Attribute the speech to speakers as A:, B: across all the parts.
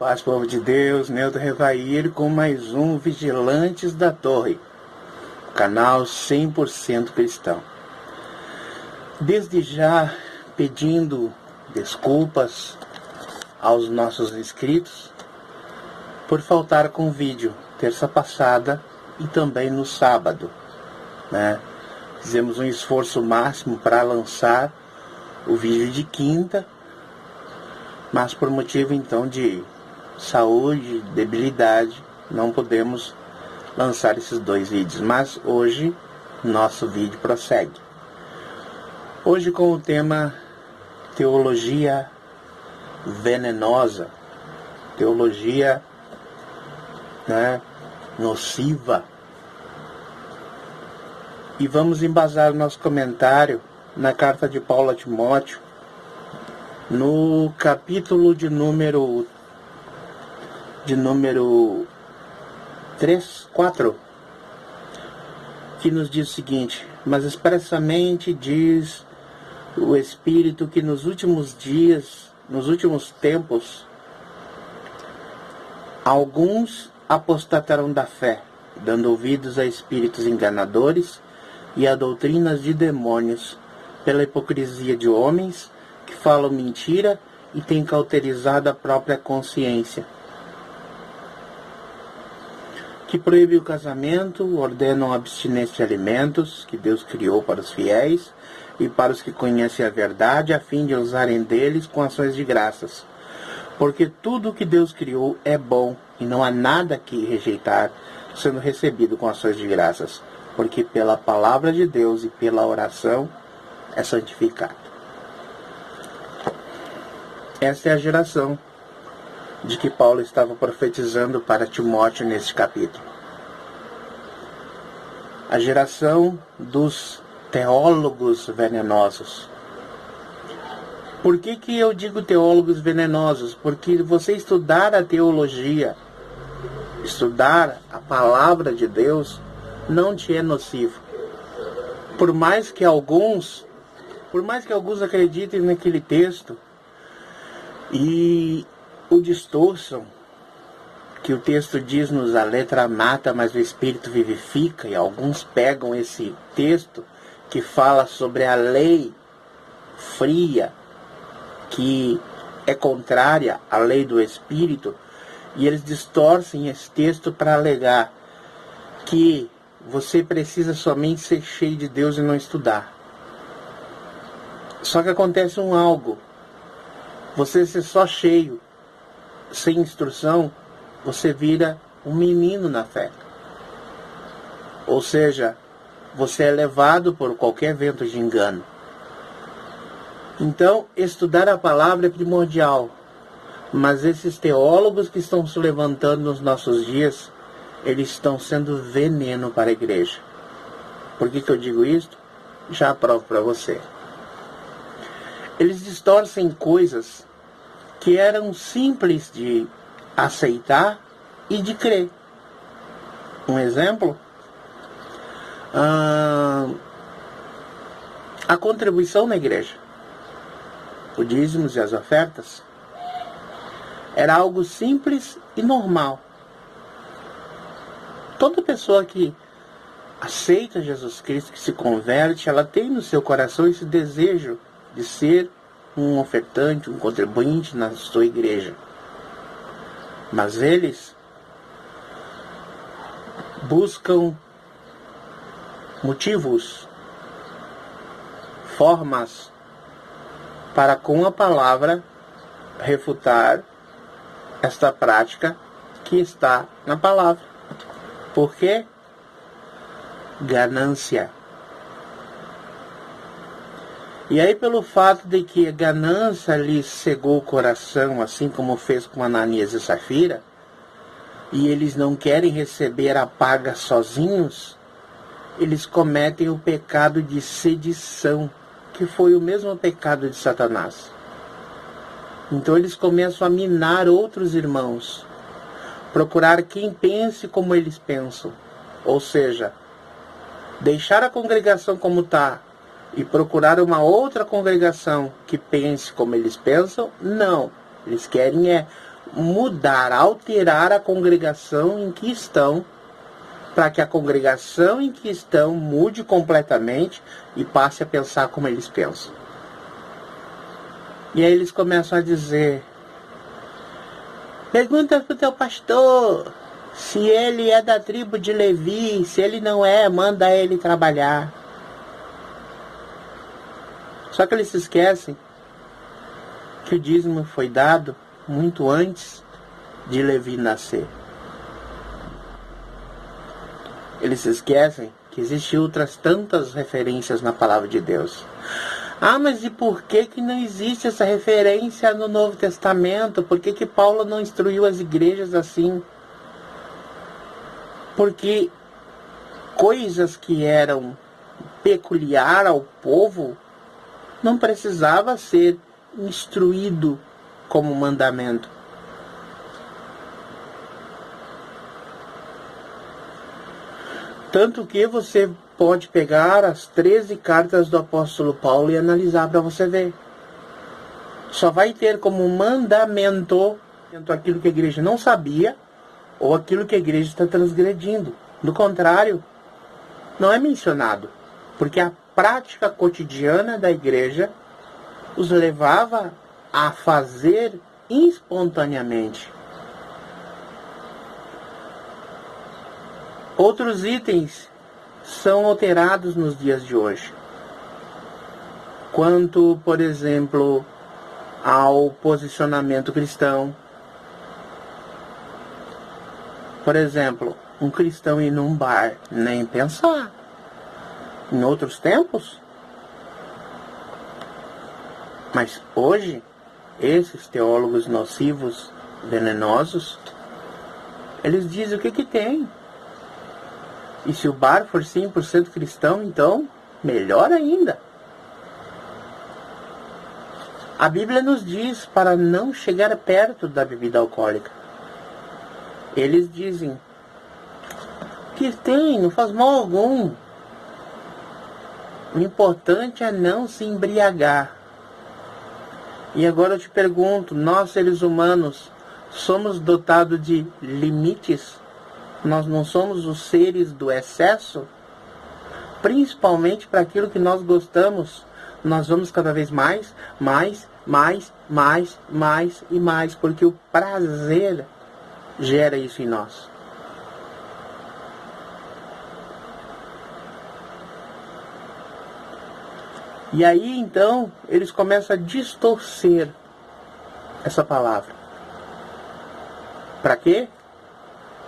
A: Paz, povo de Deus, Neudo Revair com mais um Vigilantes da Torre, canal 100% cristão. Desde já pedindo desculpas aos nossos inscritos por faltar com vídeo terça passada e também no sábado, né? Fizemos um esforço máximo para lançar o vídeo de quinta, mas por motivo então de saúde, debilidade, não podemos lançar esses dois vídeos. Mas hoje nosso vídeo prossegue. Hoje com o tema teologia venenosa, teologia, nociva. E vamos embasar nosso comentário na carta de Paulo a Timóteo, no capítulo de número 4, que nos diz o seguinte: mas expressamente diz o Espírito que nos últimos dias, nos últimos tempos, alguns apostatarão da fé, dando ouvidos a espíritos enganadores e a doutrinas de demônios, pela hipocrisia de homens que falam mentira e têm cauterizado a própria consciência, que proíbe o casamento, ordenam a abstinência de alimentos que Deus criou para os fiéis e para os que conhecem a verdade, a fim de usarem deles com ações de graças. Porque tudo o que Deus criou é bom, e não há nada que rejeitar, sendo recebido com ações de graças, porque pela palavra de Deus e pela oração é santificado. Esta é a geração de que Paulo estava profetizando para Timóteo neste capítulo. A geração dos teólogos venenosos. Por que eu digo teólogos venenosos? Porque você estudar a teologia, estudar a palavra de Deus, não te é nocivo. Por mais que alguns acreditem naquele texto e o distorçam, que o texto diz-nos: a letra mata, mas o Espírito vivifica, e alguns pegam esse texto que fala sobre a lei fria, que é contrária à lei do Espírito, e eles distorcem esse texto para alegar que você precisa somente ser cheio de Deus e não estudar. Só que acontece algo: você ser só cheio, sem instrução, você vira um menino na fé. Ou seja, você é levado por qualquer vento de engano. Então, estudar a palavra é primordial. Mas esses teólogos que estão se levantando nos nossos dias, eles estão sendo veneno para a igreja. Por que eu digo isso? Já aprovo para você. Eles distorcem coisas que eram simples de aceitar e de crer. Um exemplo? A contribuição na igreja, os dízimos e as ofertas, era algo simples e normal. Toda pessoa que aceita Jesus Cristo, que se converte, ela tem no seu coração esse desejo de ser um ofertante, um contribuinte na sua igreja. Mas eles buscam motivos, formas, para com a palavra refutar esta prática que está na palavra. Por quê? Ganância. E aí, pelo fato de que a ganância lhes cegou o coração, assim como fez com Ananias e Safira, e eles não querem receber a paga sozinhos, eles cometem o pecado de sedição, que foi o mesmo pecado de Satanás. Então eles começam a minar outros irmãos, procurar quem pense como eles pensam, ou seja, deixar a congregação como está e procurar uma outra congregação que pense como eles pensam. Não, eles querem mudar, alterar a congregação em que estão, para que a congregação em que estão mude completamente e passe a pensar como eles pensam. E aí eles começam a dizer: pergunta para o teu pastor se ele é da tribo de Levi. Se ele não é, manda ele trabalhar. Só que eles se esquecem que o dízimo foi dado muito antes de Levi nascer. Eles se esquecem que existem outras tantas referências na palavra de Deus. Ah, mas e por que não existe essa referência no Novo Testamento? Por que Paulo não instruiu as igrejas assim? Porque coisas que eram peculiar ao povo não precisava ser instruído como mandamento. Tanto que você pode pegar as 13 cartas do apóstolo Paulo e analisar para você ver. Só vai ter como mandamento aquilo que a igreja não sabia ou aquilo que a igreja está transgredindo. Do contrário, não é mencionado, porque a prática cotidiana da igreja os levava a fazer espontaneamente. Outros itens são alterados nos dias de hoje. Quanto, por exemplo, ao posicionamento cristão. Por exemplo, um cristão ir num bar, nem pensar. Em outros tempos. Mas hoje, esses teólogos nocivos, venenosos, eles dizem o que tem. E se o bar for 100% cristão, então, melhor ainda. A Bíblia nos diz para não chegar perto da bebida alcoólica. Eles dizem que tem, não faz mal algum. O importante é não se embriagar. E agora eu te pergunto, nós seres humanos somos dotados de limites? Nós não somos os seres do excesso? Principalmente para aquilo que nós gostamos, nós vamos cada vez mais, e mais, porque o prazer gera isso em nós. E aí então eles começam a distorcer essa palavra. Para quê?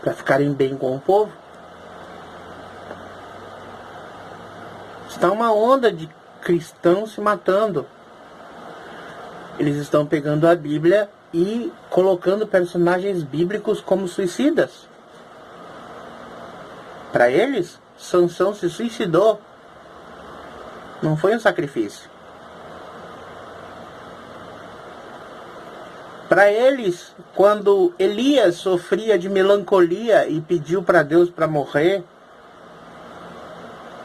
A: Para ficarem bem com o povo. Está uma onda de cristãos se matando. Eles estão pegando a Bíblia e colocando personagens bíblicos como suicidas. Para eles, Sansão se suicidou. Não foi um sacrifício. Para eles, quando Elias sofria de melancolia e pediu para Deus para morrer,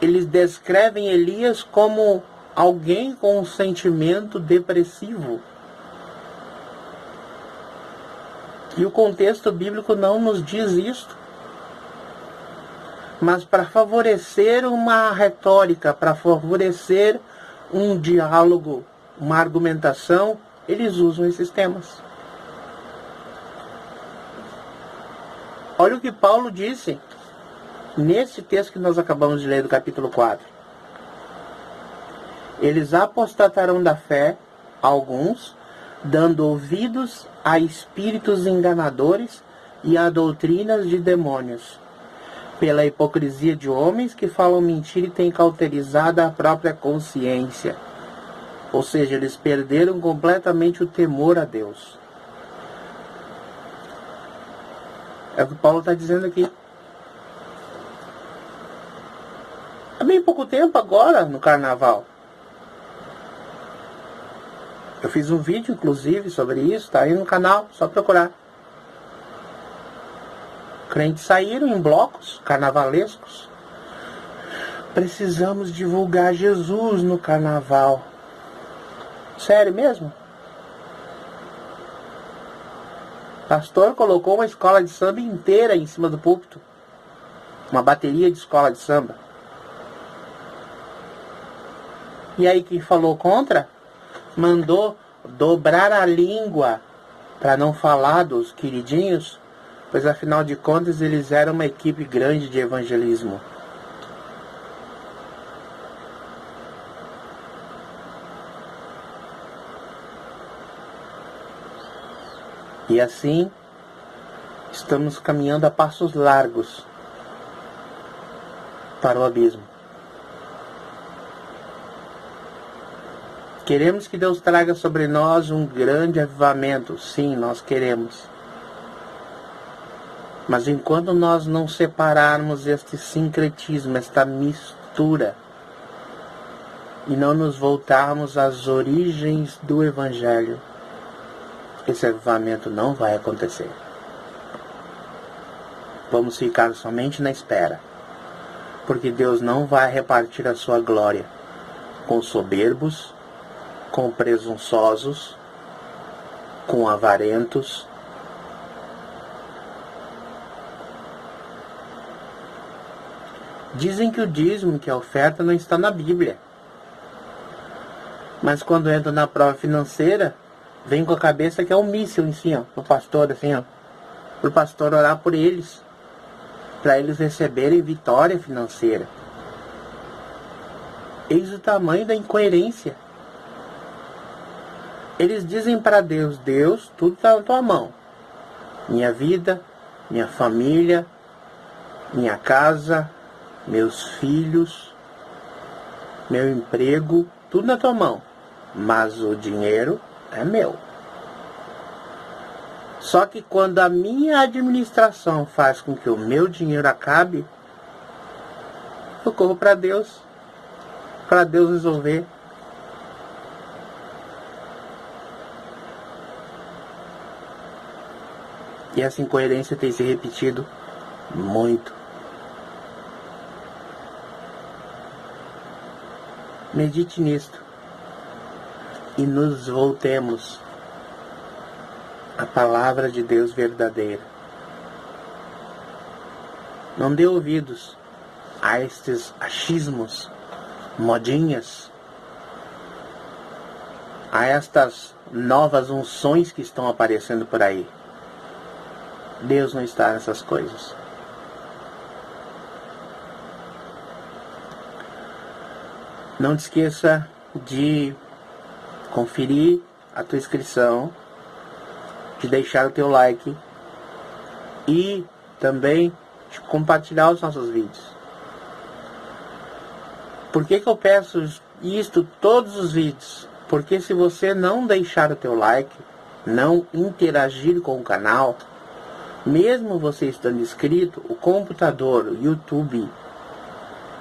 A: eles descrevem Elias como alguém com um sentimento depressivo. E o contexto bíblico não nos diz isto. Mas para favorecer uma retórica, para favorecer um diálogo, uma argumentação, eles usam esses temas. Olha o que Paulo disse nesse texto que nós acabamos de ler do capítulo 4. Eles apostatarão da fé, alguns, dando ouvidos a espíritos enganadores e a doutrinas de demônios, pela hipocrisia de homens que falam mentira e têm cauterizado a própria consciência. Ou seja, eles perderam completamente o temor a Deus. É o que Paulo está dizendo aqui. Há bem pouco tempo agora, no carnaval. Eu fiz um vídeo, inclusive, sobre isso. Está aí no canal, só procurar. Crentes saíram em blocos carnavalescos. Precisamos divulgar Jesus no carnaval. Sério mesmo? pastor colocou uma escola de samba inteira em cima do púlpito. Uma bateria de escola de samba. E aí quem falou contra, mandou dobrar a língua para não falar dos queridinhos, pois afinal de contas eles eram uma equipe grande de evangelismo. E assim, estamos caminhando a passos largos para o abismo. Queremos que Deus traga sobre nós um grande avivamento. Sim, nós queremos. Mas enquanto nós não separarmos este sincretismo, esta mistura, e não nos voltarmos às origens do Evangelho, esse avivamento não vai acontecer. Vamos ficar somente na espera, porque Deus não vai repartir a sua glória com soberbos, com presunçosos, com avarentos. Dizem que o dízimo, que a oferta, não está na Bíblia. Mas quando entra na prova financeira, vem com a cabeça que é um míssil em cima, pro pastor, assim, ó. Pro pastor orar por eles, para eles receberem vitória financeira. Eis o tamanho da incoerência. Eles dizem para Deus: Deus, tudo está na tua mão. Minha vida, minha família, minha casa, meus filhos, meu emprego, tudo na tua mão. Mas o dinheiro é meu. Só que quando a minha administração faz com que o meu dinheiro acabe, eu corro para Deus resolver. E essa incoerência tem se repetido muito. Medite nisto e nos voltemos à palavra de Deus verdadeira. Não dê ouvidos a estes achismos, modinhas, a estas novas unções que estão aparecendo por aí. Deus não está nessas coisas. Não te esqueça de conferir a tua inscrição, de deixar o teu like e também de compartilhar os nossos vídeos. Por que eu peço isto todos os vídeos? Porque se você não deixar o teu like, não interagir com o canal, mesmo você estando inscrito, o computador, o YouTube,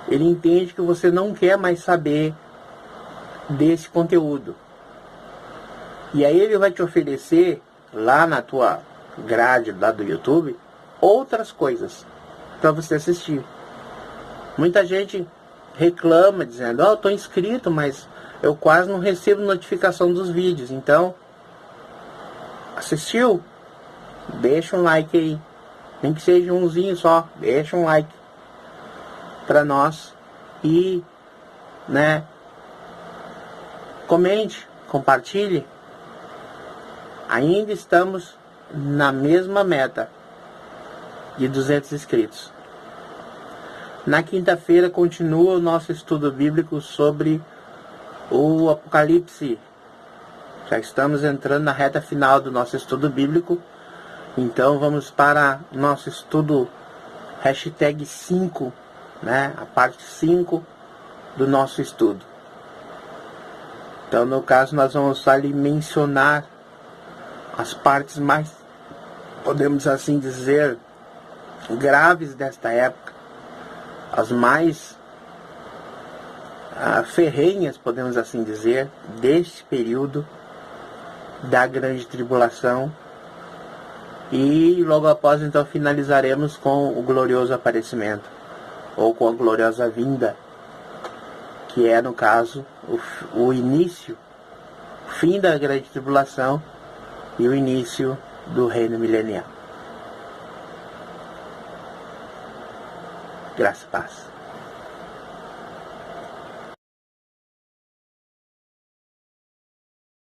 A: ele entende que você não quer mais saber desse conteúdo. E aí ele vai te oferecer, lá na tua grade lá do YouTube, outras coisas para você assistir. Muita gente reclama dizendo: eu estou inscrito, mas eu quase não recebo notificação dos vídeos. Então, assistiu? Deixa um like aí. Nem que seja umzinho só. Deixa um like para nós. E, comente, compartilhe. Ainda estamos na mesma meta de 200 inscritos. Na quinta-feira continua o nosso estudo bíblico sobre o Apocalipse. Já estamos entrando na reta final do nosso estudo bíblico. Então vamos para nosso estudo #5, a parte 5 do nosso estudo. Então no caso nós vamos ali mencionar as partes mais, podemos assim dizer, graves desta época, as mais ferrenhas, podemos assim dizer, deste período da grande tribulação. E logo após então finalizaremos com o glorioso aparecimento, ou com a gloriosa vinda, que é no caso o início, o fim da grande tribulação e o início do reino milenial. Graça e paz.